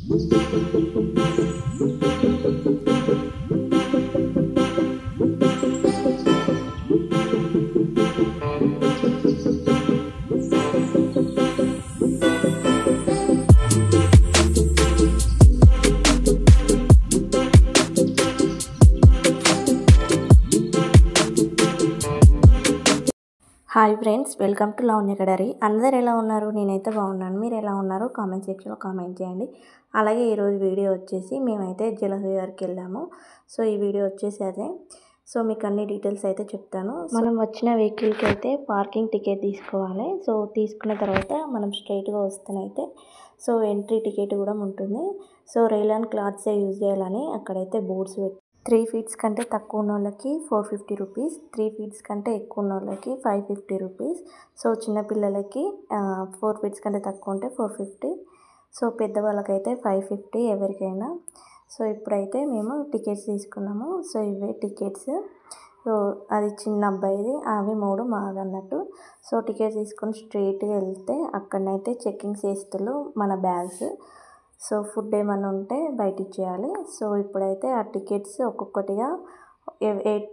Hi friends, welcome to Lavanya Kadari. అందరు ఎలా ఉన్నారు? నేనైతే బాగున్నాను. మీరు ఎలా ఉన్నారు? కామెంట్ సెక్షన్లో కామెంట్ చేయండి. అలాగే ఈరోజు వీడియో వచ్చేసి మేమైతే జలవిహార్కి వెళ్ళాము. సో ఈ వీడియో వచ్చేసి అదే. సో మీకు అన్ని డీటెయిల్స్ అయితే చెప్తాను. మనం వచ్చిన వెహికల్కి అయితే పార్కింగ్ టికెట్ తీసుకోవాలి. సో తీసుకున్న తర్వాత మనం స్ట్రైట్గా వస్తేనైతే సో ఎంట్రీ టికెట్ కూడా ఉంటుంది. సో రేలాన్ క్లాత్సే యూజ్ చేయాలని అక్కడైతే బోర్డ్స్ పెట్టి 3 ఫీట్స్ కంటే తక్కువ ఉన్న వాళ్ళకి 450 రూపీస్, 3 ఫీట్స్ కంటే ఎక్కువ ఉన్న వాళ్ళకి 550 రూపీస్. సో చిన్నపిల్లలకి 4 ఫీట్స్ కంటే తక్కువ ఉంటే 450. సో పెద్దవాళ్ళకైతే 550 ఎవరికైనా. సో ఇప్పుడైతే మేము టికెట్స్ తీసుకున్నాము. సో ఇవే టికెట్స్. సో అది చిన్న అబ్బాయిది, అవి 3 మావి అన్నట్టు. సో టికెట్స్ తీసుకొని స్ట్రైట్గా వెళ్తే అక్కడనైతే చెక్కింగ్ చేస్తున్నారు మన బ్యాగ్స్. సో ఫుడ్ ఏమైనా ఉంటే బయట ఇచ్చేయాలి. సో ఇప్పుడైతే ఆ టికెట్స్ ఒక్కొక్కటిగా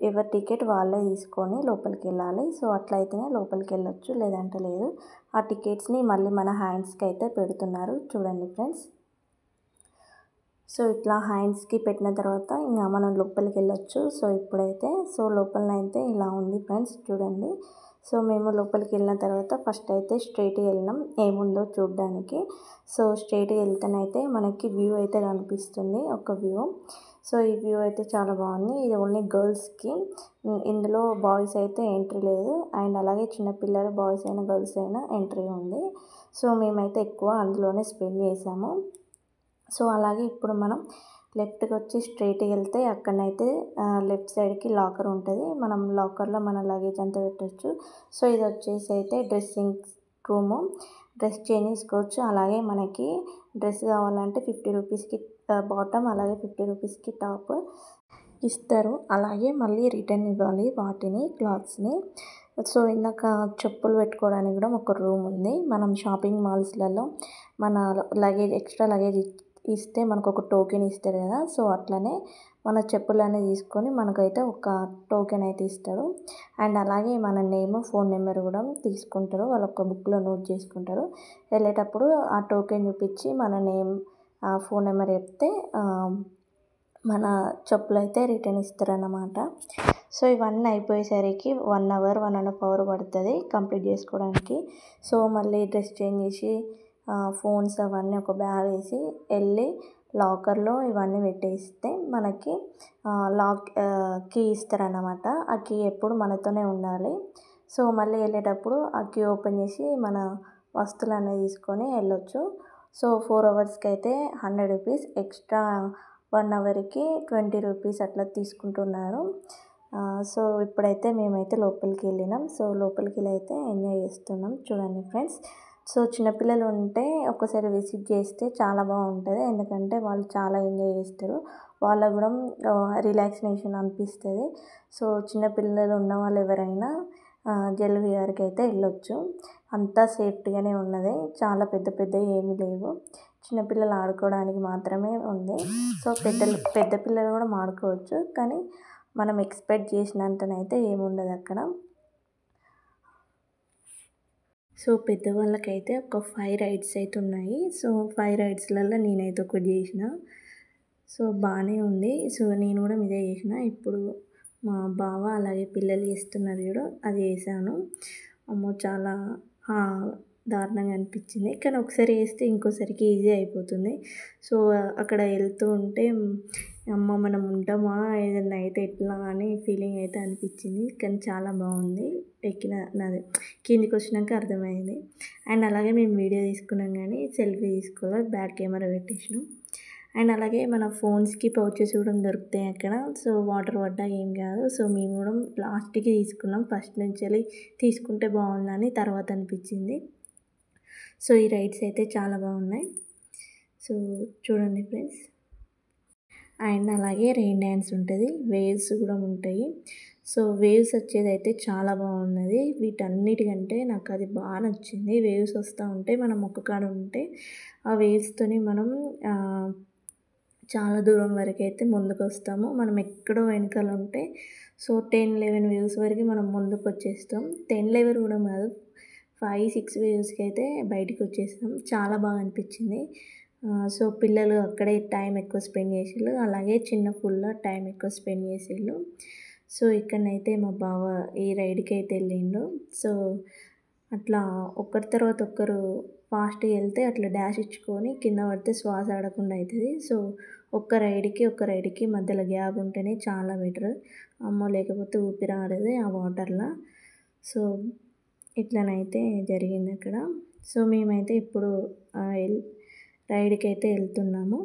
ఎవరి టికెట్ వాళ్ళే తీసుకొని లోపలికి వెళ్ళాలి. సో అట్లయితేనే లోపలికి వెళ్ళొచ్చు, లేదంటే లేదు. ఆ టికెట్స్ని మళ్ళీ మన హ్యాండ్స్కి అయితే పెడుతున్నారు, చూడండి ఫ్రెండ్స్. సో ఇట్లా హ్యాండ్స్కి పెట్టిన తర్వాత ఇంకా మనం లోపలికి వెళ్ళొచ్చు. సో ఇప్పుడైతే సో లోపలనైతే ఇలా ఉంది ఫ్రెండ్స్, చూడండి. సో మేము లోపలికి వెళ్ళిన తర్వాత ఫస్ట్ అయితే స్ట్రైట్గా వెళ్ళినాం ఏముందో చూడడానికి. సో స్ట్రైట్గా వెళ్తేనైతే మనకి వ్యూ అయితే కనిపిస్తుంది, ఒక వ్యూ. సో ఈ వ్యూ అయితే చాలా బాగుంది. ఇది ఓన్లీ గర్ల్స్కి, ఇందులో బాయ్స్ అయితే ఎంట్రీ లేదు. అండ్ అలాగే చిన్నపిల్లలు బాయ్స్ అయినా గర్ల్స్ అయినా ఎంట్రీ ఉంది. సో మేమైతే ఎక్కువ అందులోనే స్పెండ్ చేసాము. సో అలాగే ఇప్పుడు మనం లెఫ్ట్కి వచ్చి స్ట్రైట్గా వెళ్తే అక్కడనైతే లెఫ్ట్ సైడ్కి లాకర్ ఉంటుంది. మనం లాకర్లో మన లగేజ్ అంతా పెట్టచ్చు. సో ఇది వచ్చేసి అయితే డ్రెస్సింగ్ రూము, డ్రెస్ చేంజ్ చేసుకోవచ్చు. అలాగే మనకి డ్రెస్ కావాలంటే 50 రూపీస్కి బాటమ్, అలాగే 50 రూపీస్కి టాప్ ఇస్తారు. అలాగే మళ్ళీ రిటర్న్ ఇవ్వాలి వాటిని, క్లాత్స్ని. సో ఇందాక చెప్పులు పెట్టుకోవడానికి కూడా ఒక రూమ్ ఉంది. మనం షాపింగ్ మాల్స్లలో మన లగేజ్, ఎక్స్ట్రా లగేజ్ ఇస్తే మనకు ఒక టోకెన్ ఇస్తారు కదా. సో అట్లనే మన చెప్పులు అనేది తీసుకొని మనకైతే ఒక టోకెన్ అయితే ఇస్తాడు. అండ్ అలాగే మన నేమ్, ఫోన్ నెంబర్ కూడా తీసుకుంటారు. వాళ్ళు ఒక బుక్లో నోట్ చేసుకుంటారు. వెళ్ళేటప్పుడు ఆ టోకెన్ చూపించి మన నేమ్, ఫోన్ నెంబర్ చెప్తే మన చెప్పులు అయితే రిటర్న్ ఇస్తారన్నమాట. సో ఇవన్నీ అయిపోయేసరికి 1 అవర్, 1.5 అవర్ పడుతుంది కంప్లీట్ చేసుకోవడానికి. సో మళ్ళీ డ్రెస్ చేంజ్ చేసి ఫోన్స్ అవన్నీ ఒక బ్యాగ్ వేసి వెళ్ళి లాకర్లో ఇవన్నీ పెట్టేస్తే మనకి లాక్ కీ ఇస్తారన్నమాట. ఆ కీ ఎప్పుడు మనతోనే ఉండాలి. సో మళ్ళీ వెళ్ళేటప్పుడు ఆ కీ ఓపెన్ చేసి మన వస్తువులు అనేది తీసుకొని వెళ్ళొచ్చు. సో 4 అవర్స్కి అయితే 100 రూపీస్, ఎక్స్ట్రా 1 అవర్కి 20 రూపీస్ అట్లా తీసుకుంటున్నారు. సో ఇప్పుడైతే మేమైతే లోపలికి వెళ్ళినాం. సో లోపలికి వెళ్ళి అయితే ఎంజాయ్ చేస్తున్నాం, చూడండి ఫ్రెండ్స్. సో చిన్నపిల్లలు ఉంటే ఒకసారి విజిట్ చేస్తే చాలా బాగుంటుంది. ఎందుకంటే వాళ్ళు చాలా ఎంజాయ్ చేస్తారు, వాళ్ళకు కూడా రిలాక్సేషన్ అనిపిస్తుంది. సో చిన్నపిల్లలు ఉన్న వాళ్ళు ఎవరైనా జలవిహార్కి అయితే వెళ్ళొచ్చు. అంతా సేఫ్టీగానే ఉన్నది, చాలా పెద్ద ఏమీ లేవు. చిన్నపిల్లలు ఆడుకోవడానికి మాత్రమే ఉంది. సో పెద్ద పిల్లలు కూడా ఆడుకోవచ్చు, కానీ మనం ఎక్స్పెక్ట్ చేసినంతనైతే ఏముండదు అక్కడ. సో పెద్దవాళ్ళకైతే ఒక 5 రైడ్స్ అయితే ఉన్నాయి. సో 5 రైడ్స్లలో నేనైతే ఒకటి చేసిన. సో బాగానే ఉంది. సో నేను కూడా ఇదే చేసిన. ఇప్పుడు మా బావ అలాగే పిల్లలు చేస్తున్నారు చూడు, అది చేశాను. అమ్మో చాలా దారుణంగా అనిపించింది, కానీ ఒకసారి వేస్తే ఇంకోసారికి ఈజీ అయిపోతుంది. సో అక్కడ వెళ్తూ ఉంటే అమ్మ మనం ఉంటామా, ఏదైనా అయితే ఎట్లా అని ఫీలింగ్ అయితే అనిపించింది. కానీ చాలా బాగుంది. నాది కిందికి వచ్చినాక అర్థమైంది. అండ్ అలాగే మేము వీడియో తీసుకున్నాం, కానీ సెల్ఫీ తీసుకోవాలి, బ్యాక్ కెమెరా పెట్టేసినాం. అండ్ అలాగే మన ఫోన్స్కి పౌచెస్ కూడా దొరుకుతాయి అక్కడ. సో వాటర్ పడ్డా ఏం కాదు. సో మేము కూడా లాస్ట్కి తీసుకున్నాం, ఫస్ట్ నుంచి తీసుకుంటే బాగుందని తర్వాత అనిపించింది. సో ఈ రైడ్స్ అయితే చాలా బాగున్నాయి. సో చూడండి ఫ్రెండ్స్. అండ్ అలాగే రెయిన్ డ్యాన్స్ ఉంటుంది, వేవ్స్ కూడా ఉంటాయి. సో వేవ్స్ వచ్చేది అయితే చాలా బాగున్నది. వీటన్నిటికంటే నాకు అది బాగా నచ్చింది. వేవ్స్ వస్తూ ఉంటే మనం ఒక్క కాడ ఉంటే ఆ వేవ్స్తోని మనం చాలా దూరం వరకు అయితే ముందుకు వస్తాము. మనం ఎక్కడో వెనకాల ఉంటే సో 10-11 వ్యూస్ వరకు మనం ముందుకు వచ్చేస్తాం. 10-11 కూడా కాదు, 5-6 వ్యూస్కి అయితే బయటికి వచ్చేస్తాం. చాలా బాగా అనిపించింది. సో పిల్లలు అక్కడే టైం ఎక్కువ స్పెండ్ చేసిళ్ళు, అలాగే చిన్న పుల్ల టైం ఎక్కువ స్పెండ్ చేసిళ్ళు. సో ఇక్కడనైతే మా బావ ఈ రైడ్కి అయితే వెళ్ళిండు. సో అట్లా ఒకరి తర్వాత ఒకరు ఫాస్ట్గా వెళ్తే అట్లా డాష్ ఇచ్చుకొని కింద పడితే శ్వాస ఆడకుండా అవుతుంది. సో ఒక్క రైడ్కి మధ్యలో గ్యాప్ ఉంటేనే చాలా బెటర్. అమ్మో లేకపోతే ఊపిరి ఆడదు ఆ వాటర్లో. సో ఇట్లనైతే జరిగింది అక్కడ. సో మేమైతే ఇప్పుడు రైడ్కి అయితే వెళ్తున్నాము.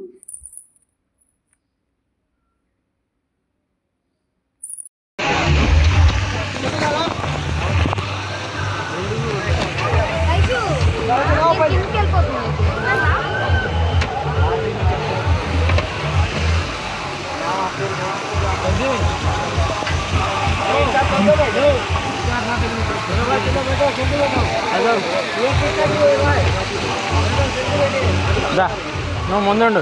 నువ్వు ముందుండు,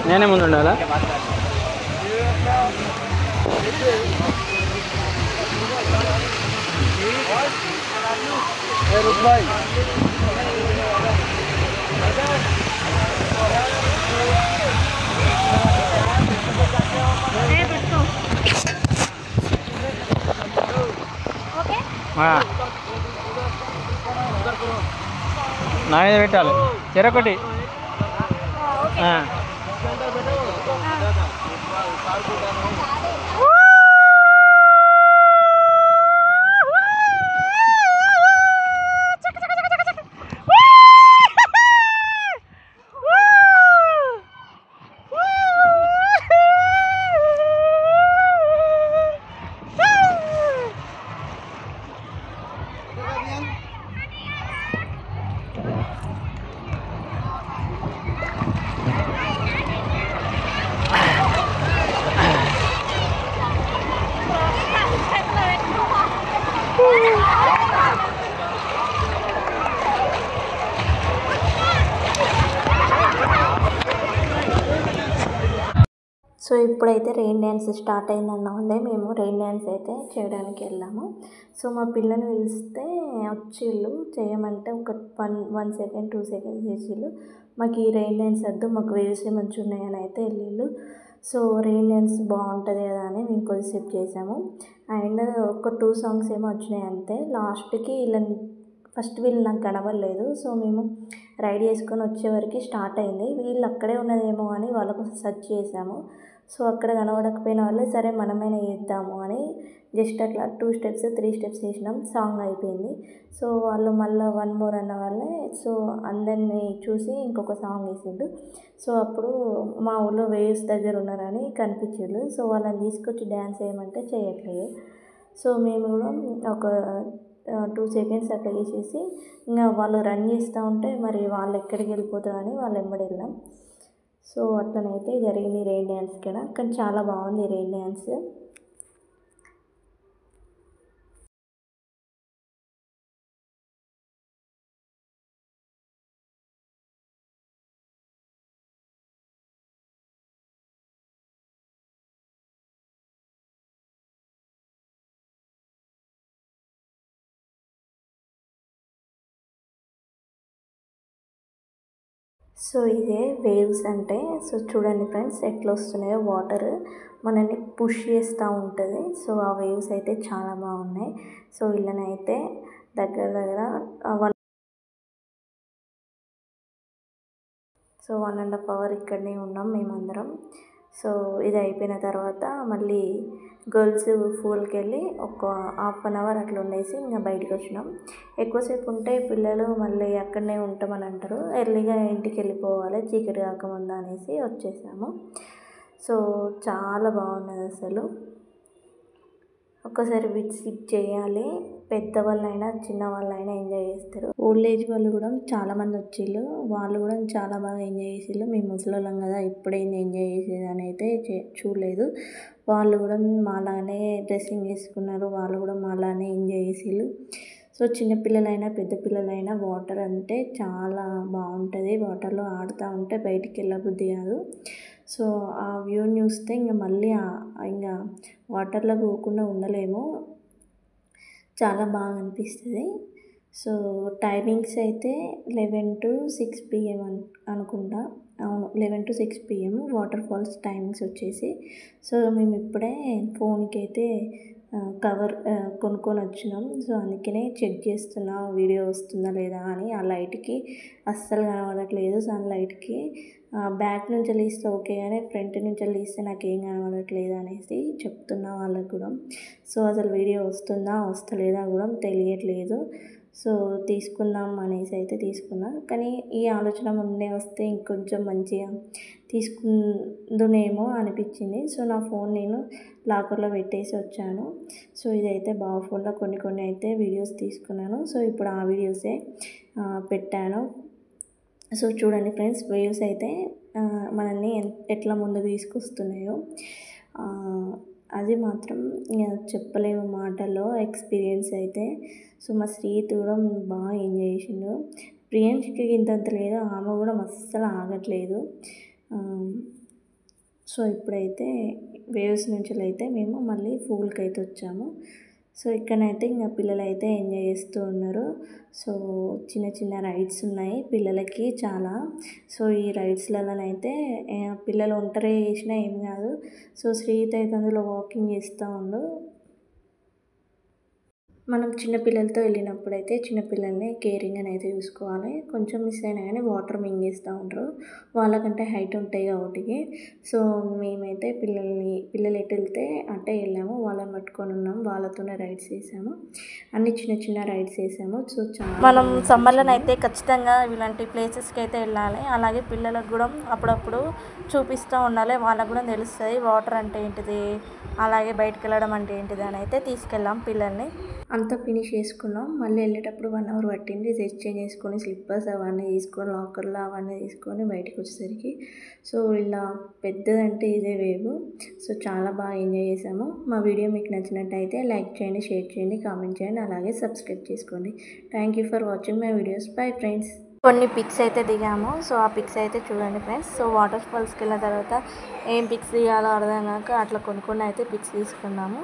నేనే ముందుండాలా? నా మీద పెట్టాలి చెరొకటి. సో ఇప్పుడైతే రెయిన్ డ్యాన్స్ స్టార్ట్ అయిందన్న వాళ్ళే మేము రెయిన్ డ్యాన్స్ అయితే చేయడానికి వెళ్ళాము. సో మా పిల్లని పిలిస్తే వచ్చిళ్ళు చేయమంటే ఒక 1 సెకండ్ 2 సెకండ్స్ చేసిళ్ళు. మాకు ఈ రెయిన్ డ్యాన్స్ వద్దు, మాకు వేవ్సే మంచిగా ఉన్నాయని అయితే వెళ్ళిళ్ళు. సో రెయిన్ డ్యాన్స్ బాగుంటుంది కదా అని మేము కొద్దిసేపు చేసాము. అండ్ ఒక 2 సాంగ్స్ ఏమో వచ్చినాయి అంతే. లాస్ట్కి ఫస్ట్ వీళ్ళు నాకు కనబడలేదు. సో మేము రైడ్ చేసుకొని వచ్చేవరకు స్టార్ట్ అయింది. వీళ్ళు అక్కడే ఉన్నదేమో అని వాళ్ళ కోసం సెర్చ్ చేసాము. సో అక్కడ కనబడకపోయిన వాళ్ళే సరే మనమైనా చేద్దాము అని జస్ట్ అట్లా 2 స్టెప్స్ 3 స్టెప్స్ వేసినాం, సాంగ్ అయిపోయింది. సో వాళ్ళు మళ్ళీ 1 మోర్ అన్న వాళ్ళే సో అందరినీ చూసి ఇంకొక సాంగ్ వేసిండు. సో అప్పుడు మా ఊళ్ళో వేవ్స్ దగ్గర ఉన్నారని కనిపించారు. సో వాళ్ళని తీసుకొచ్చి డ్యాన్స్ వేయమంటే చేయట్లేదు. సో మేము కూడా ఒక 2 సెకండ్స్ అట్లా చేసేసి ఇంకా వాళ్ళు రన్ చేస్తూ ఉంటే మరి వాళ్ళు ఎక్కడికి వెళ్ళిపోతారని వాళ్ళు వెంబడి వెళ్ళాం. సో అట్లనైతే జరిగింది రెయిన్ డ్యాన్స్ కూడా, కానీ చాలా బాగుంది రెయిన్ డ్యాన్స్. సో ఇదే వేవ్స్ అంటే. సో చూడండి ఫ్రెండ్స్ ఎట్లా వస్తున్నాయో వాటర్ మనల్ని పుష్ చేస్తూ ఉంటుంది. సో ఆ వేవ్స్ అయితే చాలా బాగున్నాయి. సో వీళ్ళనైతే దగ్గర 1.5 అవర్ ఇక్కడనే ఉన్నాం మేమందరం. సో ఇది అయిపోయిన తర్వాత మళ్ళీ గర్ల్స్ పూల్కి వెళ్ళి ఒక 1/2 అవర్ అట్లా ఉండేసి ఇంకా బయటకు వచ్చినాం. ఎక్కువసేపు ఉంటే పిల్లలు మళ్ళీ అక్కడనే ఉంటామని అంటారు. ఎర్లీగా ఇంటికి వెళ్ళిపోవాలి చీకటి కాకముందు అనేసి వచ్చేసాము. సో చాలా బాగున్నది అసలు. ఒక్కసారి విజిట్ చేయాలి. పెద్దవాళ్ళైనా చిన్నవాళ్ళైనా ఎంజాయ్ చేస్తారు. ఓల్డ్ ఏజ్ వాళ్ళు కూడా చాలామంది వచ్చిళ్ళు, వాళ్ళు కూడా చాలా బాగా ఎంజాయ్ చేసిళ్ళు. మేము ముసలోళ్ళం కదా ఇప్పుడేంది ఎంజాయ్ చేసేది అని అయితే చూడలేదు. వాళ్ళు కూడా మాలానే డ్రెస్సింగ్ వేసుకున్నారు, వాళ్ళు కూడా మాలానే ఎంజాయ్ చేసిళ్ళు. సో చిన్నపిల్లలైనా పెద్ద పిల్లలైనా వాటర్ అంటే చాలా బాగుంటుంది. వాటర్లో ఆడుతూ ఉంటే బయటికి వెళ్ళబుద్ధి కాదు. సో ఆ వ్యూని చూస్తే ఇంకా మళ్ళీ ఇంకా వాటర్లో పోకుండా ఉండలేము. చాలా బాగా అనిపిస్తుంది. సో టైమింగ్స్ అయితే 11 to 6 PM అనుకుంటా. అవును, 11 to 6 PM waterfalls timings వచ్చేసి. సో మేము ఇప్పుడే ఫోన్కి అయితే కవర్ కొనుక్కొని వచ్చినాం. సో అందుకనే చెక్ చేస్తున్నా వీడియో వస్తుందా లేదా అని. ఆ లైట్కి అస్సలు కనబడట్లేదు సన్లైట్కి. బ్యాక్ నుంచి తీస్తే ఓకే కానీ ఫ్రంట్ నుంచి తీస్తే నాకేం కనబడట్లేదు అనేసి చెప్తున్నా వాళ్ళకు కూడా. సో అసలు వీడియో వస్తుందా వస్తలేదా కూడా తెలియట్లేదు. సో తీసుకుందాం అనేసి అయితే తీసుకున్నా. కానీ ఈ ఆలోచన ముందే వస్తే ఇంకొంచెం మంచిగా తీసుకుందునేమో అనిపించింది. సో నా ఫోన్ నేను లాకర్లో పెట్టేసి వచ్చాను. సో ఇదైతే బావ ఫోన్లో కొన్ని అయితే వీడియోస్ తీసుకున్నాను. సో ఇప్పుడు ఆ వీడియోసే పెట్టాను. సో చూడండి ఫ్రెండ్స్, వేవ్స్ అయితే మనల్ని ఎట్లా ముందుకు తీసుకొస్తున్నాయో అది మాత్రం చెప్పలేము మాటల్లో ఎక్స్పీరియన్స్ అయితే. సో మా శ్రీత్ కూడా బాగా ఎంజాయ్ చేసిండు. ప్రియాంశకి ఇంతంత లేదు, ఆమె కూడా అస్సలు ఆగట్లేదు. సో ఇప్పుడైతే వేవ్స్ నుంచి అయితే మేము మళ్ళీ పూల్కి అయితే వచ్చాము. సో ఇక్కడైతే ఇంకా పిల్లలు అయితే ఎంజాయ్ చేస్తూ ఉన్నారు. సో చిన్న రైడ్స్ ఉన్నాయి పిల్లలకి చాలా. సో ఈ రైడ్స్లలోనైతే పిల్లలు ఒంటరి చేసినా ఏం కాదు. సో శ్రీత్ అయితే అందులో వాకింగ్ చేస్తూ ఉండు. మనం చిన్నపిల్లలతో వెళ్ళినప్పుడైతే చిన్నపిల్లల్ని కేరింగ్ అని అయితే చూసుకోవాలి. కొంచెం మిస్ అయినా కానీ వాటర్ మింగేస్తూ ఉంటారు, వాళ్ళకంటే హైట్ ఉంటాయి కాబట్టి. సో మేమైతే పిల్లలు ఎటు వెళ్తే అట్టే వెళ్ళాము, వాళ్ళని పట్టుకొని ఉన్నాము, వాళ్ళతోనే రైడ్స్ చేసాము. అన్ని చిన్న రైడ్స్ చేసాము. సో మనం సమ్మర్లోనైతే ఖచ్చితంగా ఇలాంటి ప్లేసెస్కి అయితే వెళ్ళాలి. అలాగే పిల్లలకు కూడా అప్పుడప్పుడు చూపిస్తూ ఉండాలి, వాళ్ళకు కూడా తెలుస్తుంది వాటర్ అంటే ఏంటిది, అలాగే బయటకు వెళ్ళడం అంటే ఏంటిది అని అయితే తీసుకెళ్ళాం పిల్లల్ని. అంతా ఫినిష్ చేసుకున్నాం. మళ్ళీ వెళ్ళేటప్పుడు 1 hour పట్టింది. డ్రెస్ చేంజ్ చేసుకొని స్లిప్పర్స్ అవన్నీ తీసుకొని లాకర్లో అవన్నీ తీసుకొని బయటకు వచ్చేసరికి. సో ఇలా పెద్దదంటే ఇదే వేవ్. సో చాలా బాగా ఎంజాయ్ చేసాము. మా వీడియో మీకు నచ్చినట్టయితే లైక్ చేయండి, షేర్ చేయండి, కామెంట్ చేయండి, అలాగే సబ్స్క్రైబ్ చేసుకోండి. Thank you for watching my videos. Bye friends. కొన్ని పిక్స్ అయితే దిగాము. సో ఆ పిక్స్ అయితే చూడండి ఫ్రెండ్స్. సో వాటర్ ఫాల్స్కి వెళ్ళిన తర్వాత ఏం పిక్స్ దిగాలో అర్థం కాక అట్లా కొన్ని అయితే పిక్స్ తీసుకున్నాము.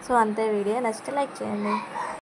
సో అంతే. వీడియో నచ్చితే లైక్ చేయండి.